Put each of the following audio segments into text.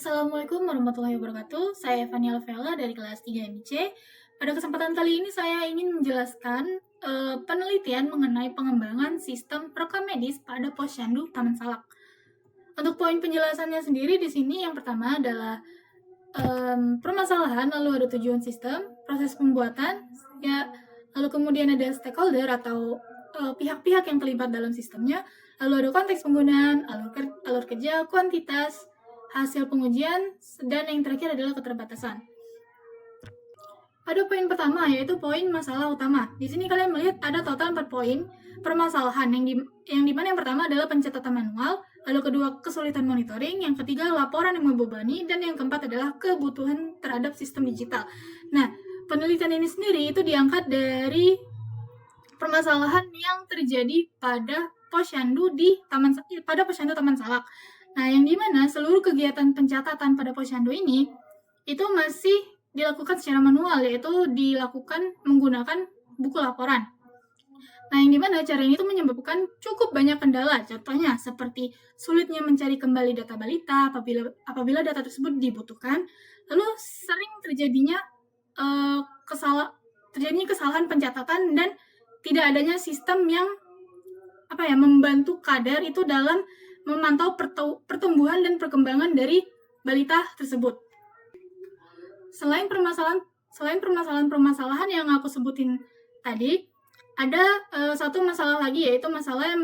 Assalamualaikum warahmatullahi wabarakatuh. Saya Fania Vela dari kelas 3 MIC. Pada kesempatan kali ini saya ingin menjelaskan penelitian mengenai pengembangan sistem rekam medis pada Posyandu Taman Salak. Untuk poin penjelasannya sendiri di sini yang pertama adalah permasalahan, lalu ada tujuan sistem, proses pembuatan, ya, lalu kemudian ada stakeholder atau pihak-pihak yang terlibat dalam sistemnya, lalu ada konteks penggunaan, alur kerja, kuantitas, hasil pengujian, dan yang terakhir adalah keterbatasan. Pada poin pertama yaitu poin masalah utama. Di sini kalian melihat ada total 4 poin permasalahan yang dimana yang pertama adalah pencatatan manual, lalu kedua kesulitan monitoring, yang ketiga laporan yang membebani, dan yang keempat adalah kebutuhan terhadap sistem digital. Nah, penelitian ini sendiri itu diangkat dari permasalahan yang terjadi pada Posyandu Taman Salak. Nah, yang dimana seluruh kegiatan pencatatan pada Posyandu ini itu masih dilakukan secara manual, yaitu dilakukan menggunakan buku laporan. Nah, yang dimana cara ini itu menyebabkan cukup banyak kendala, contohnya seperti sulitnya mencari kembali data balita apabila data tersebut dibutuhkan, lalu sering terjadinya kesalahan pencatatan dan tidak adanya sistem yang membantu kadar itu dalam memantau pertumbuhan dan perkembangan dari balita tersebut. Selain permasalahan yang aku sebutin tadi, ada satu masalah lagi, yaitu masalah yang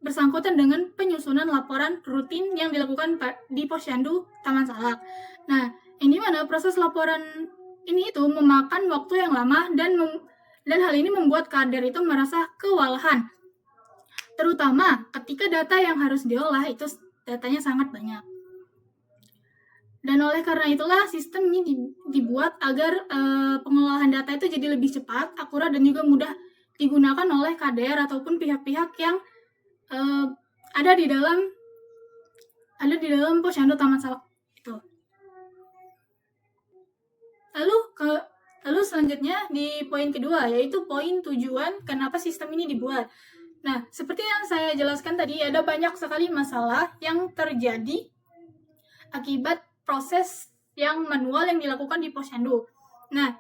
bersangkutan dengan penyusunan laporan rutin yang dilakukan di Posyandu Taman Salak. Nah, yang dimana proses laporan ini itu memakan waktu yang lama dan hal ini membuat kader itu merasa kewalahan. Terutama ketika data yang harus diolah itu datanya sangat banyak. Dan oleh karena itulah sistem ini dibuat agar pengolahan data itu jadi lebih cepat, akurat, dan juga mudah digunakan oleh KDR ataupun pihak-pihak yang ada di dalam Posyandu Taman Salak itu. Lalu selanjutnya di poin kedua, yaitu poin tujuan kenapa sistem ini dibuat. Nah, seperti yang saya jelaskan tadi, ada banyak sekali masalah yang terjadi akibat proses yang manual yang dilakukan di Posyandu. Nah,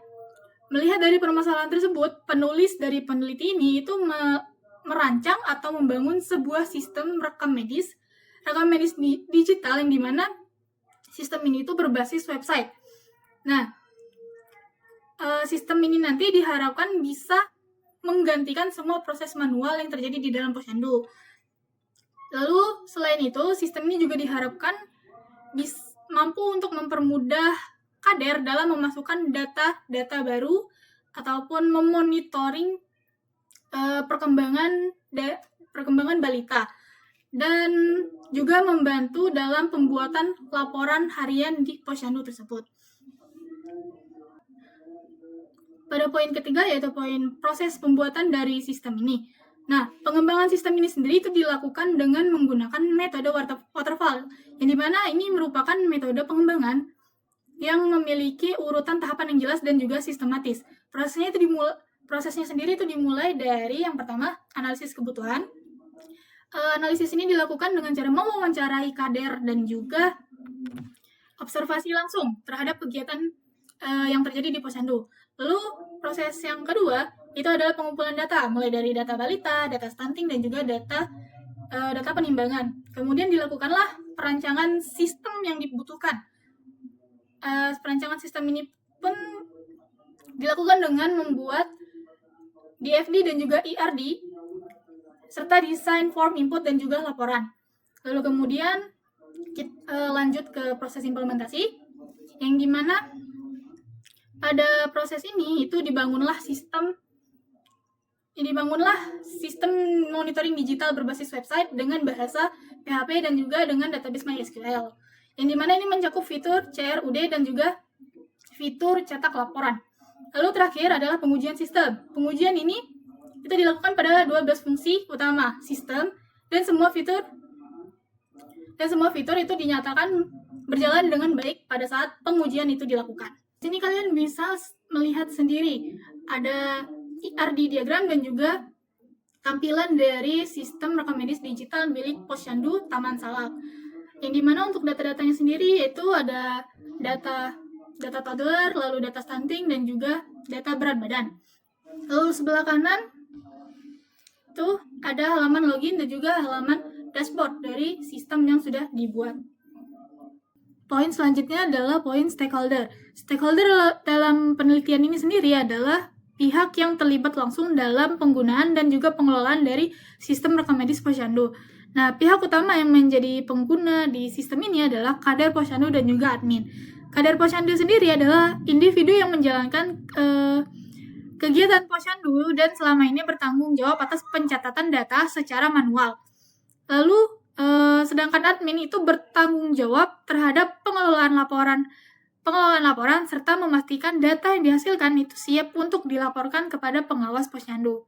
melihat dari permasalahan tersebut, penulis dari peneliti ini itu merancang atau membangun sebuah sistem rekam medis digital yang dimana sistem ini itu berbasis website. Nah, sistem ini nanti diharapkan bisa menggantikan semua proses manual yang terjadi di dalam Posyandu. Lalu, selain itu, sistem ini juga diharapkan mampu untuk mempermudah kader dalam memasukkan data baru ataupun memonitoring perkembangan balita, dan juga membantu dalam pembuatan laporan harian di Posyandu tersebut. Pada poin ketiga yaitu poin proses pembuatan dari sistem ini. Nah, pengembangan sistem ini sendiri itu dilakukan dengan menggunakan metode waterfall, yang dimana ini merupakan metode pengembangan yang memiliki urutan tahapan yang jelas dan juga sistematis. Prosesnya sendiri itu dimulai dari yang pertama, analisis kebutuhan. Analisis ini dilakukan dengan cara mewawancarai kader dan juga observasi langsung terhadap kegiatan yang terjadi di Posyandu. Lalu proses yang kedua itu adalah pengumpulan data, mulai dari data balita, data stunting, dan juga data penimbangan. Kemudian dilakukanlah perancangan sistem yang dibutuhkan. Perancangan sistem ini pun dilakukan dengan membuat DFD dan juga ERD, serta desain form input dan juga laporan. Lalu kemudian kita lanjut ke proses implementasi, yang dimana pada proses ini itu dibangunlah sistem monitoring digital berbasis website dengan bahasa PHP dan juga dengan database MySQL, yang dimana ini mencakup fitur CRUD dan juga fitur cetak laporan. Lalu terakhir adalah pengujian sistem. Pengujian ini itu dilakukan pada 12 fungsi utama sistem, dan semua fitur itu dinyatakan berjalan dengan baik pada saat pengujian itu dilakukan. Di sini kalian bisa melihat sendiri ada ERD diagram dan juga tampilan dari sistem rekam medis digital milik Posyandu Taman Salak. yang dimana untuk data-datanya sendiri yaitu ada data toddler, lalu data stunting, dan juga data berat badan. Lalu sebelah kanan itu ada halaman login dan juga halaman dashboard dari sistem yang sudah dibuat. Poin selanjutnya adalah poin stakeholder. Stakeholder dalam penelitian ini sendiri adalah pihak yang terlibat langsung dalam penggunaan dan juga pengelolaan dari sistem rekam medis Posyandu. Nah, pihak utama yang menjadi pengguna di sistem ini adalah Kader Posyandu dan juga admin. Kader Posyandu sendiri adalah individu yang menjalankan kegiatan Posyandu dan selama ini bertanggung jawab atas pencatatan data secara manual. Lalu, sedangkan admin itu bertanggung jawab terhadap pengelolaan laporan serta memastikan data yang dihasilkan itu siap untuk dilaporkan kepada pengawas Posyandu.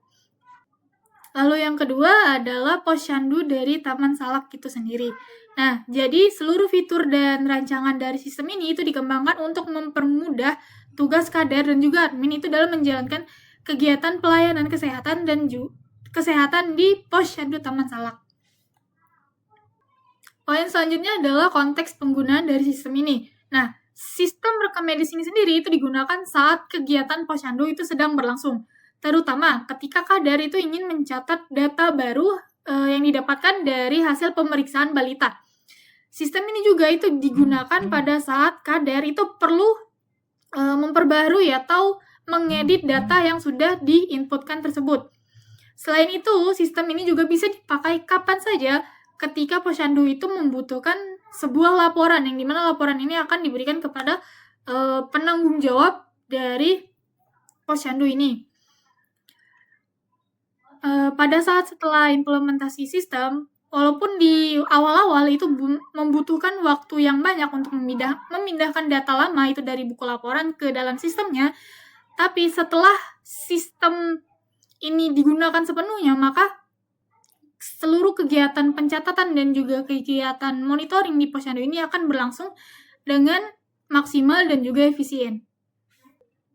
Lalu yang kedua adalah Posyandu dari Taman Salak itu sendiri. Nah, jadi seluruh fitur dan rancangan dari sistem ini itu dikembangkan untuk mempermudah tugas kader dan juga admin itu dalam menjalankan kegiatan pelayanan kesehatan dan kesehatan di Posyandu Taman Salak. Poin selanjutnya adalah konteks penggunaan dari sistem ini. Nah, sistem rekam medis ini sendiri itu digunakan saat kegiatan Posyandu itu sedang berlangsung, terutama ketika kader itu ingin mencatat data baru yang didapatkan dari hasil pemeriksaan balita. Sistem ini juga itu digunakan pada saat kader itu perlu memperbarui atau mengedit data yang sudah diinputkan tersebut. Selain itu, sistem ini juga bisa dipakai kapan saja ketika Posyandu itu membutuhkan sebuah laporan, yang dimana laporan ini akan diberikan kepada penanggung jawab dari Posyandu ini. Pada saat setelah implementasi sistem, walaupun di awal-awal itu membutuhkan waktu yang banyak untuk memindahkan data lama itu dari buku laporan ke dalam sistemnya, tapi setelah sistem ini digunakan sepenuhnya, maka seluruh kegiatan pencatatan dan juga kegiatan monitoring di Posyandu ini akan berlangsung dengan maksimal dan juga efisien.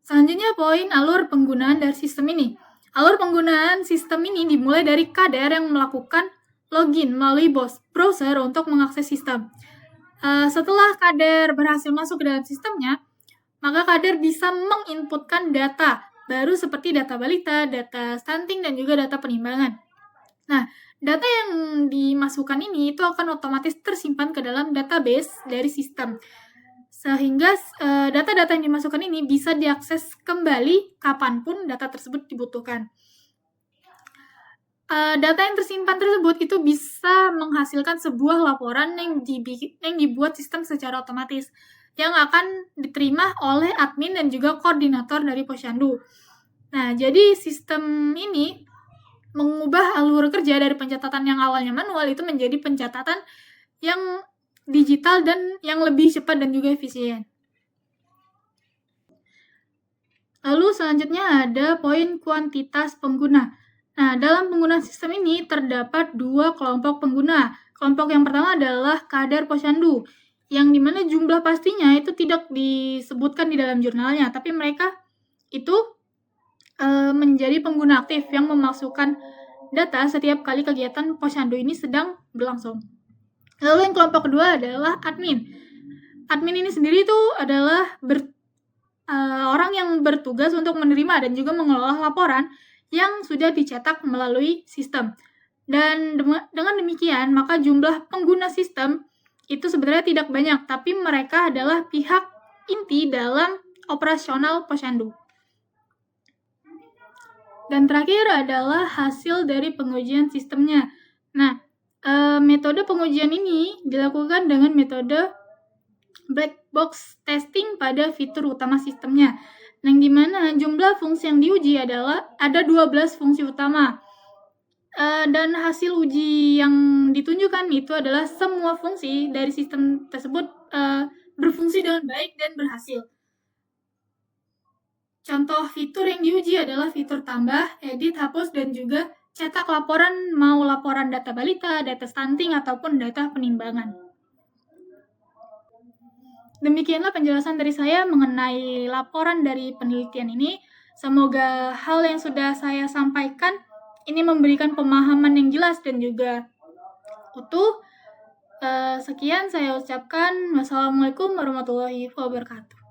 Selanjutnya poin alur penggunaan dari sistem ini. Alur penggunaan sistem ini dimulai dari kader yang melakukan login melalui browser untuk mengakses sistem. Setelah kader berhasil masuk ke dalam sistemnya, maka kader bisa menginputkan data baru seperti data balita, data stunting, dan juga data penimbangan. Nah, data yang dimasukkan ini itu akan otomatis tersimpan ke dalam database dari sistem. Sehingga data-data yang dimasukkan ini bisa diakses kembali kapanpun data tersebut dibutuhkan. Data yang tersimpan tersebut itu bisa menghasilkan sebuah laporan yang dibuat sistem secara otomatis yang akan diterima oleh admin dan juga koordinator dari Posyandu. Nah, jadi sistem ini mengubah alur kerja dari pencatatan yang awalnya manual itu menjadi pencatatan yang digital dan yang lebih cepat dan juga efisien. Lalu selanjutnya ada poin kuantitas pengguna. Nah, dalam penggunaan sistem ini terdapat dua kelompok pengguna. Kelompok yang pertama adalah kader Posyandu, yang dimana jumlah pastinya itu tidak disebutkan di dalam jurnalnya, tapi mereka itu menjadi pengguna aktif yang memasukkan data setiap kali kegiatan Posyandu ini sedang berlangsung. Lalu yang kelompok kedua adalah admin. Admin ini sendiri itu adalah orang yang bertugas untuk menerima dan juga mengelola laporan yang sudah dicetak melalui sistem. Dan dengan demikian, maka jumlah pengguna sistem itu sebenarnya tidak banyak, tapi mereka adalah pihak inti dalam operasional Posyandu. Dan terakhir adalah hasil dari pengujian sistemnya. Nah, metode pengujian ini dilakukan dengan metode black box testing pada fitur utama sistemnya, yang dimana jumlah fungsi yang diuji adalah ada 12 fungsi utama. Dan hasil uji yang ditunjukkan itu adalah semua fungsi dari sistem tersebut berfungsi dengan baik dan berhasil. Contoh fitur yang diuji adalah fitur tambah, edit, hapus, dan juga cetak laporan, mau laporan data balita, data stunting, ataupun data penimbangan. Demikianlah penjelasan dari saya mengenai laporan dari penelitian ini. Semoga hal yang sudah saya sampaikan ini memberikan pemahaman yang jelas dan juga utuh. Sekian saya ucapkan. Wassalamualaikum warahmatullahi wabarakatuh.